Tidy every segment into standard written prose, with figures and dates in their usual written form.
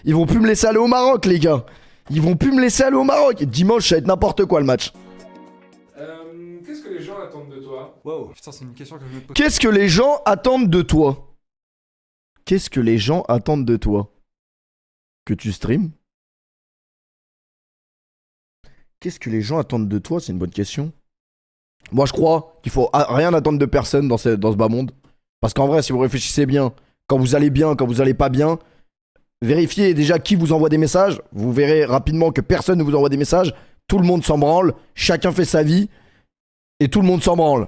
Ils vont plus me laisser aller au Maroc, les gars. Ils vont plus me laisser aller au Maroc. Dimanche, ça va être n'importe quoi le match. Qu'est-ce que les gens attendent de toi? Wow. Putain, c'est une question que je me pose. Qu'est-ce que les gens attendent de toi? Qu'est-ce que les gens attendent de toi? Que tu streams? Qu'est-ce que les gens attendent de toi? C'est une bonne question. Moi, je crois qu'il faut rien attendre de personne dans ce bas monde. Parce qu'en vrai, si vous réfléchissez bien, quand vous allez pas bien, vérifiez déjà qui vous envoie des messages. Vous verrez rapidement que personne ne vous envoie des messages. Tout le monde s'en branle. Chacun fait sa vie. Et tout le monde s'en branle.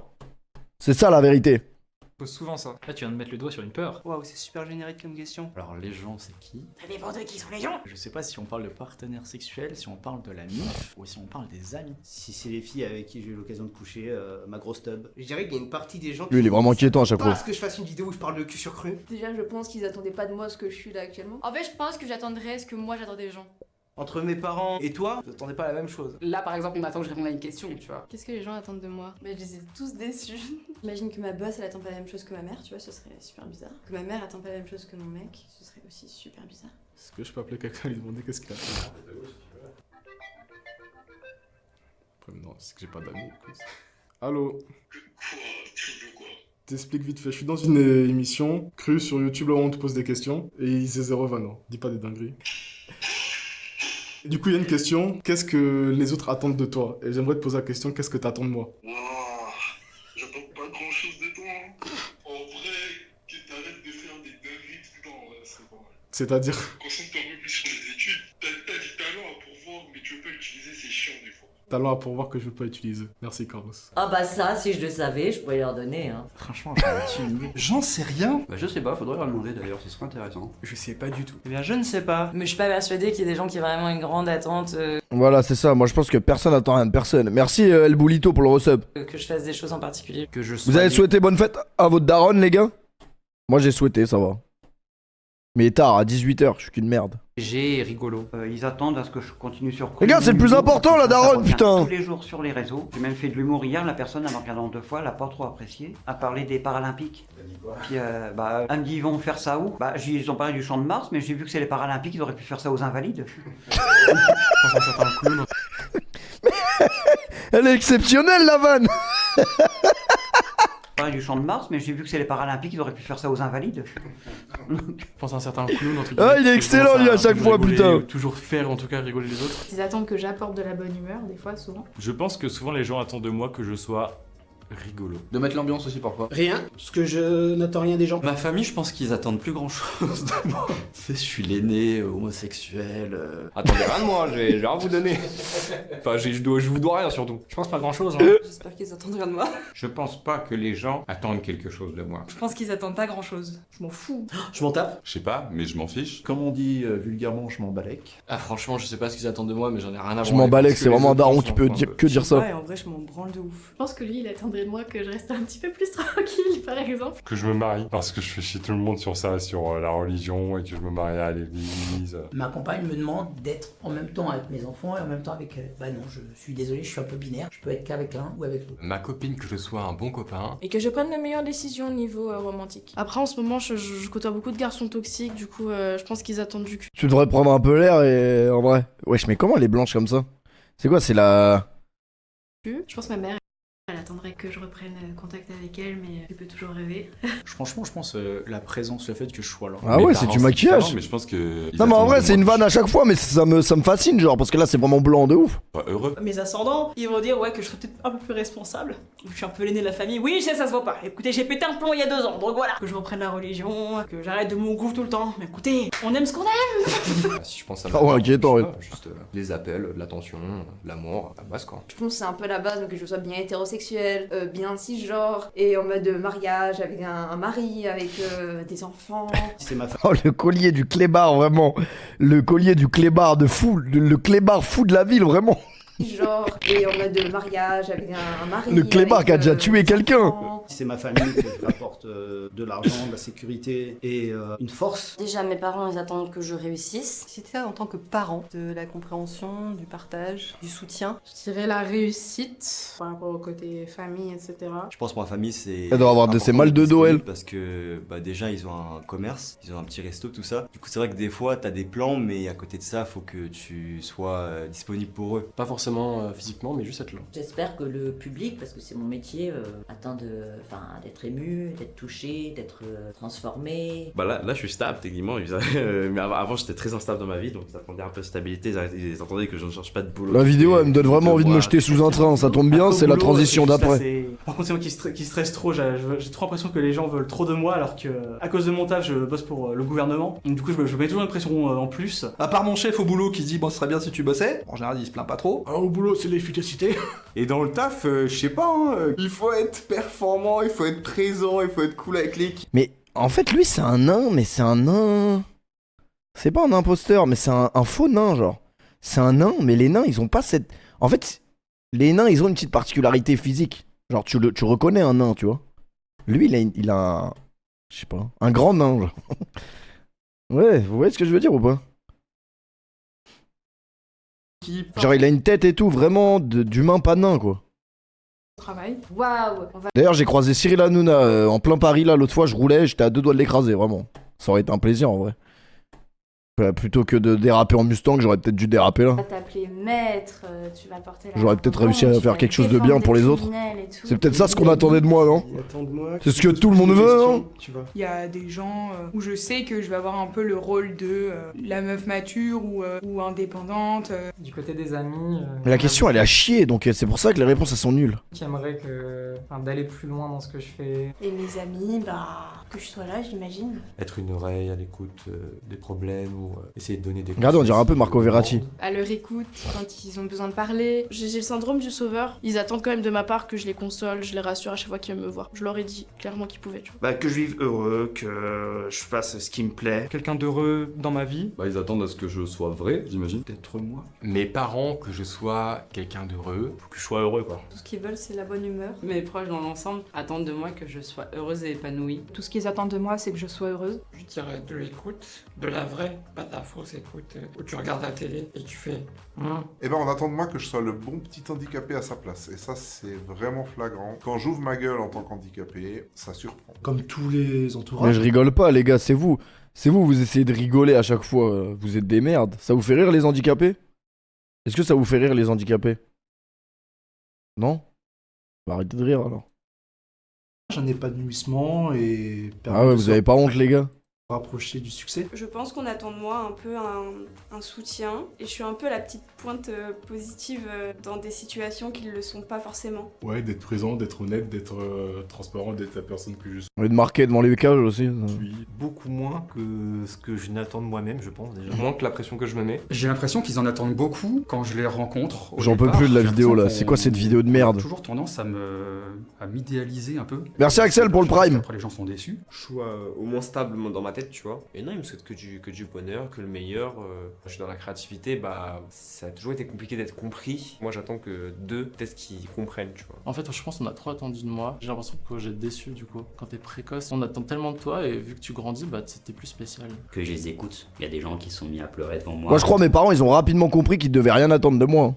C'est ça la vérité. Je pose souvent ça. Là, tu viens de mettre le doigt sur une peur. Waouh, c'est super générique comme question. Alors les gens c'est qui? Ça dépend de qui sont les gens. Je sais pas si on parle de partenaire sexuel, si on parle de la mif ou si on parle des amis. Si c'est les filles avec qui j'ai eu l'occasion de coucher, ma grosse tub. Je dirais qu'il y a une partie des gens Lui, il est vraiment inquiétant à chaque fois. Parce que je fasse une vidéo où je parle de cul sur cru. Déjà, je pense qu'ils attendaient pas de moi ce que je suis là actuellement. En fait, je pense que j'attendrais ce que moi j'attendais des gens. Entre mes parents et toi, j'attendais pas la même chose. Là, par exemple, on attend que je réponde à une question, tu vois. Qu'est-ce que les gens attendent de moi? Mais je les ai tous déçus. J'imagine que ma boss, elle attend pas la même chose que ma mère, tu vois, ce serait super bizarre. Que ma mère attend pas la même chose que mon mec, ce serait aussi super bizarre. Est-ce que je peux appeler quelqu'un et lui demander qu'est-ce qu'il a fait? Après, non, c'est que j'ai pas d'amis, écoute. Allô? T'expliques vite fait, je suis dans une émission crue sur YouTube là où on te pose des questions et il disait 0 20 ans. Dis pas des dingueries. Et du coup, il y a une question, qu'est-ce que les autres attendent de toi? Et j'aimerais te poser la question, qu'est-ce que t'attends de moi? J'attends pas grand chose de toi. En vrai, que t'arrêtes de faire des dingueries tout le temps, ouais, c'est pas mal. C'est-à-dire? Concentre-toi un peu plus sur les études. T'as du talent à pourvoir, mais tu veux pas l'utiliser, c'est chiant des fois. Talent à pourvoir que je veux pas utiliser. Merci Carlos. Ah bah ça, si je le savais, je pourrais leur donner, hein. Franchement, j'en ai une idée. J'en sais rien. Bah je sais pas, faudrait leur demander d'ailleurs, ce serait intéressant. Je sais pas du tout. Eh bien, je ne sais pas. Mais je suis pas persuadée qu'il y ait des gens qui aient vraiment une grande attente Voilà, c'est ça. Moi, je pense que personne n'attend rien de personne. Merci El Boulito pour le resub. que je fasse des choses en particulier. Que je Vous avez souhaité bonne fête à votre daronne, les gars? Moi, j'ai souhaité, ça va. Mais tard, à 18h, je suis qu'une merde. J'ai rigolo. Ils attendent à ce que je continue sur... Les gars, c'est le plus important, la daronne, putain! Tous les jours sur les réseaux. J'ai même fait de l'humour hier, la personne, en regardant 2 fois, elle a pas trop apprécié. A parlé des Paralympiques. Puis, elle me dit, ils vont faire ça où? Ils ont parlé du Champ de Mars, mais j'ai vu que c'est les Paralympiques, ils auraient pu faire ça aux Invalides. Elle est exceptionnelle, la vanne! Parlé du Champ de Mars, mais j'ai vu que c'est les Paralympiques, ils auraient pu faire ça aux Invalides. Je pense à un certain clown, entre Ah, il est excellent, lui, à chaque fois, putain! Toujours faire, en tout cas, rigoler les autres. Ils attendent que j'apporte de la bonne humeur, des fois, souvent. Je pense que souvent les gens attendent de moi que je sois rigolo. De mettre l'ambiance aussi parfois. Rien, parce que je n'attends rien des gens. Ma famille, je pense qu'ils attendent plus grand chose de moi. Tu sais, je suis l'aîné, homosexuel. Attendez rien de moi, j'ai rien à vous donner. Enfin, je vous dois rien surtout. Je pense pas grand chose. J'espère qu'ils attendent rien de moi. Je pense pas que les gens attendent quelque chose de moi. Je pense qu'ils attendent pas grand chose. Je m'en fous. Je m'en tape. Je sais pas, mais je m'en fiche. Comme on dit vulgairement, je m'en balèque. Ah, franchement, je sais pas ce qu'ils attendent de moi, mais j'en ai rien à voir. Je m'en balèque, c'est vraiment un daron qui peut que dire ça. Ouais, en vrai, je m'en branle de ouf. Je pense que lui, il attendrait de moi que je reste un petit peu plus tranquille, par exemple. Que je me marie, parce que je fais chier tout le monde sur ça, sur la religion, et que je me marie à l'église. Ma compagne me demande d'être en même temps avec mes enfants et en même temps avec... Bah non, je suis désolé, je suis un peu binaire. Je peux être qu'avec l'un ou avec l'autre. Ma copine, que je sois un bon copain. Et que je prenne les meilleures décisions au niveau romantique. Après, en ce moment, je côtoie beaucoup de garçons toxiques, du coup, je pense qu'ils attendent du cul. Tu devrais prendre un peu l'air et en vrai. Wesh, mais comment elle est blanche comme ça? C'est quoi, c'est la... Je pense que ma mère, elle attendrait que je reprenne contact avec elle, mais elle peut toujours rêver. Franchement, je pense la présence, le fait que je sois là. Ah ouais, c'est du maquillage. Mais je pense que... Non mais en vrai c'est une vanne à chaque fois, mais ça me fascine genre, parce que là c'est vraiment blanc de ouf. Pas heureux. Mes ascendants, ils vont dire ouais que je serais peut-être un peu plus responsable. Je suis un peu l'aîné de la famille. Oui, ça se voit pas. Écoutez, j'ai pété un plomb il y a 2 ans, donc voilà. Que je reprenne la religion, que j'arrête de mon goût tout le temps. Mais écoutez, on aime ce qu'on aime. Si je pense à Ah ouais, inquiétant, ouais. juste des appels, de l'attention, de l'amour, la base quoi. Je pense que c'est un peu la base, donc que je sois bien hétérosexuel, bien cisgenre, et en mode mariage, avec un mari, avec des enfants. C'est ma Oh le collier du clébard, vraiment. Le collier du clébard de fou, le clébard fou de la ville, vraiment. Genre, et en mode de mariage avec un mari. Le clébard qui a déjà tué quelqu'un. C'est ma famille que je rapporte de l'argent, de la sécurité et une force. Déjà, mes parents, ils attendent que je réussisse. C'était en tant que parent, de la compréhension, du partage, du soutien. Je dirais la réussite par rapport au côté famille, etc. Je pense que ma famille, c'est. Elle doit avoir de ces mal de dos, elle. Parce que déjà, ils ont un commerce, ils ont un petit resto, tout ça. Du coup, c'est vrai que des fois, t'as des plans, mais à côté de ça, faut que tu sois disponible pour eux. Pas forcément physiquement, mais juste être là. J'espère que le public, parce que c'est mon métier, attend d'être ému, d'être touché, d'être transformé. Bah là, je suis stable techniquement. Mais avant, j'étais très instable dans ma vie, donc ils attendaient un peu de stabilité. Ils entendaient que je ne cherche pas de boulot. La vidéo, elle me donne vraiment envie de me jeter sous un train. Ça tombe bien, c'est la transition d'après. Par contre, c'est moi qui stresse trop. J'ai trop l'impression que les gens veulent trop de moi, alors que à cause de mon taf, je bosse pour le gouvernement. Donc, du coup, je mets toujours une pression en plus. À part mon chef au boulot qui se dit bon, ce serait bien si tu bossais. En général, il se plaint pas trop. Alors, au boulot, c'est l'efficacité. Et dans le taf, je sais pas, hein, il faut être performant, il faut être présent, il faut être cool avec l'équipe. Mais en fait, lui, c'est un nain, mais c'est un nain. C'est pas un imposteur, mais c'est un faux nain, genre. C'est un nain, mais les nains, ils ont pas cette. En fait, les nains, ils ont une petite particularité physique. Genre, tu reconnais un nain, tu vois. Lui, il a un. Je sais pas. Un grand nain, genre. Ouais, vous voyez ce que je veux dire ou pas? Genre, il a une tête et tout, vraiment d'humain pas nain, quoi. Travail. Waouh. D'ailleurs, j'ai croisé Cyril Hanouna en plein Paris, là, l'autre fois, je roulais, j'étais à 2 doigts de l'écraser, vraiment. Ça aurait été un plaisir, en vrai. Plutôt que de déraper en Mustang, j'aurais peut-être dû déraper là. Tu vas t'appeler maître, tu vas porter la. J'aurais peut-être réussi à faire quelque chose de bien pour les autres. C'est peut-être ça ce qu'on attendait de moi, non? C'est ce que tout le monde veut, non? Il y a des gens où je sais que je vais avoir un peu le rôle de la meuf mature ou indépendante. Du côté des amis. Mais la question, elle est à chier, donc c'est pour ça que les réponses, elles sont nulles. Qui aimerait d'aller plus loin dans ce que je fais. Et mes amis, que je sois là, j'imagine. Être une oreille à l'écoute des problèmes ou essayer de donner des. Regardez, on dirait un peu Marco Verratti. À leur écoute, quand ils ont besoin de parler. J'ai le syndrome du sauveur. Ils attendent quand même de ma part que je les console, je les rassure à chaque fois qu'ils viennent me voir. Je leur ai dit clairement qu'ils pouvaient. Tu vois. Que je vive heureux, que je fasse ce qui me plaît. Quelqu'un d'heureux dans ma vie. Ils attendent à ce que je sois vrai, j'imagine. D'être moi. Mes parents, que je sois quelqu'un d'heureux. Faut que je sois heureux, quoi. Tout ce qu'ils veulent, c'est la bonne humeur. Mes proches dans l'ensemble attendent de moi que je sois heureuse et épanouie. Tout ce qu'ils attendent de moi, c'est que je sois heureuse. Je dirais de l'écoute, de la vraie, pas de la fausse écoute, où tu regardes la télé et tu fais. Eh ben, on attend de moi que je sois le bon petit handicapé à sa place. Et ça, c'est vraiment flagrant. Quand j'ouvre ma gueule en tant qu'handicapé, ça surprend. Comme tous les entourages. Mais je rigole pas, les gars, c'est vous. C'est vous, vous essayez de rigoler à chaque fois. Vous êtes des merdes. Ça vous fait rire, les handicapés? Est-ce que ça vous fait rire, les handicapés? Non? Bah, arrêtez de rire, alors. Un épanouissement et. Ah ouais, vous avez pas honte, les gars? Rapprocher du succès. Je pense qu'on attend de moi un peu un soutien et je suis un peu la petite pointe positive dans des situations qui ne le sont pas forcément. Ouais, d'être présent, d'être honnête, d'être transparent, d'être la personne que je suis. Et de marquer devant les cages aussi. Beaucoup moins que ce que je n'attends de moi-même, je pense déjà. Moins que la pression que je me mets. J'ai l'impression qu'ils en attendent beaucoup quand je les rencontre. J'en peux plus de la vidéo là, c'est quoi cette vidéo de merde? Toujours tendance à m'idéaliser un peu. Merci Axel pour le prime. Après les gens sont déçus. Je suis au moins stable dans ma tête, tu vois. Et non, il me souhaite que du bonheur, que le meilleur. Je suis dans la créativité, ça a toujours été compliqué d'être compris. Moi, j'attends que peut-être qu'ils comprennent, tu vois. En fait, je pense qu'on a trop attendu de moi. J'ai l'impression que j'ai déçu du coup. Quand t'es précoce, on attend tellement de toi et vu que tu grandis, t'es plus spécial. Que je les écoute. Il y a des gens qui sont mis à pleurer devant moi. Moi, je crois que mes parents, ils ont rapidement compris qu'ils devaient rien attendre de moi.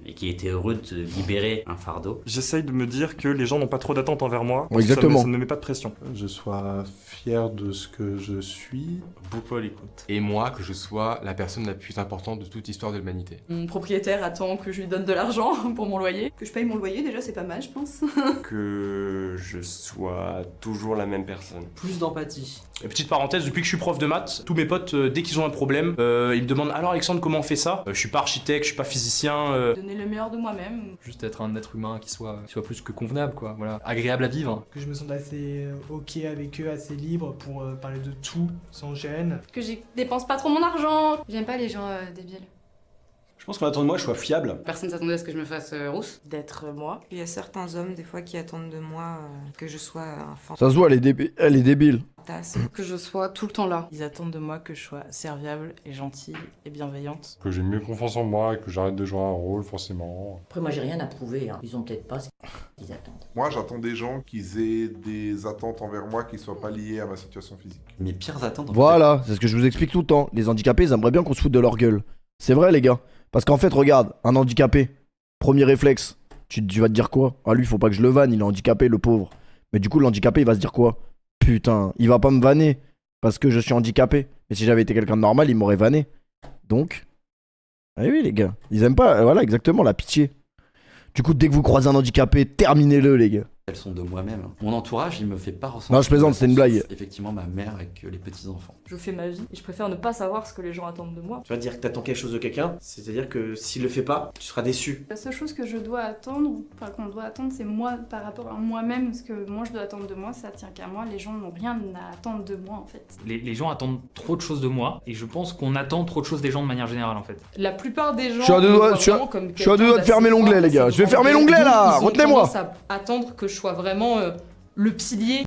Et qui étaient heureux de libérer un fardeau. J'essaye de me dire que les gens n'ont pas trop d'attentes envers moi. Ouais, exactement. Ça ne me met pas de pression. Je sois fier de ce que je suis. Beaucoup à l'écoute. Et moi, que je sois la personne la plus importante de toute l'histoire de l'humanité. Mon propriétaire attend que je lui donne de l'argent pour mon loyer. Que je paye mon loyer, déjà, c'est pas mal, je pense. Que je sois toujours la même personne. Plus d'empathie. Petite parenthèse, depuis que je suis prof de maths, tous mes potes, dès qu'ils ont un problème, ils me demandent alors Alexandre, comment on fait ça? Je suis pas architecte, je suis pas physicien. Donner le meilleur de moi-même. Juste être un être humain qui soit plus que convenable, quoi. Voilà, agréable à vivre. Que je me sente assez ok avec eux, assez libre pour parler de tout sans gêne. Que je dépense pas trop mon argent. J'aime pas les gens débiles. Je pense qu'on attend de moi que je sois fiable. Personne s'attendait à ce que je me fasse rousse. D'être moi. Il y a certains hommes, des fois, qui attendent de moi que je sois un Ça se voit, elle est débile. fantasme. Que je sois tout le temps là. Ils attendent de moi que je sois serviable et gentille et bienveillante. Que j'ai mieux confiance en moi et que j'arrête de jouer un rôle, forcément. Après, moi, j'ai rien à prouver. Hein. Ils ont peut-être pas ce qu'ils attendent. Moi, j'attends des gens qui aient des attentes envers moi qui soient pas liées à ma situation physique. Mes pires attentes. Voilà, c'est ce que je vous explique tout le temps. Les handicapés, ils aimeraient bien qu'on se foute de leur gueule. C'est vrai, les gars. Parce qu'en fait, regarde, un handicapé, premier réflexe, tu vas te dire quoi? Ah, lui, faut pas que je le vanne, il est handicapé, le pauvre. Mais du coup, l'handicapé, il va se dire quoi? Putain, il va pas me vanner parce que je suis handicapé. Mais si j'avais été quelqu'un de normal, il m'aurait vanné. Donc, ah oui, les gars, ils aiment pas, voilà, exactement, la pitié. Du coup, dès que vous croisez un handicapé, terminez-le, les gars. Elles sont de moi-même. Mon entourage, il me fait pas ressentir. Non, je plaisante, c'était une blague. Effectivement, ma mère avec les petits-enfants. Je fais ma vie et je préfère ne pas savoir ce que les gens attendent de moi. Tu vas dire que t'attends quelque chose de quelqu'un, c'est-à-dire que s'il le fait pas, tu seras déçu. La seule chose que je dois attendre, enfin qu'on doit attendre, c'est moi par rapport à moi-même. Ce que moi je dois attendre de moi, ça tient qu'à moi. Les gens n'ont rien à attendre de moi en fait. Les gens attendent trop de choses de moi et je pense qu'on attend trop de choses des gens de manière générale en fait. La plupart des gens. Je suis à deux doigts de fermer l'onglet, les gars. Je vais fermer l'onglet là, retenez-moi. Attendre que je sois vraiment le pilier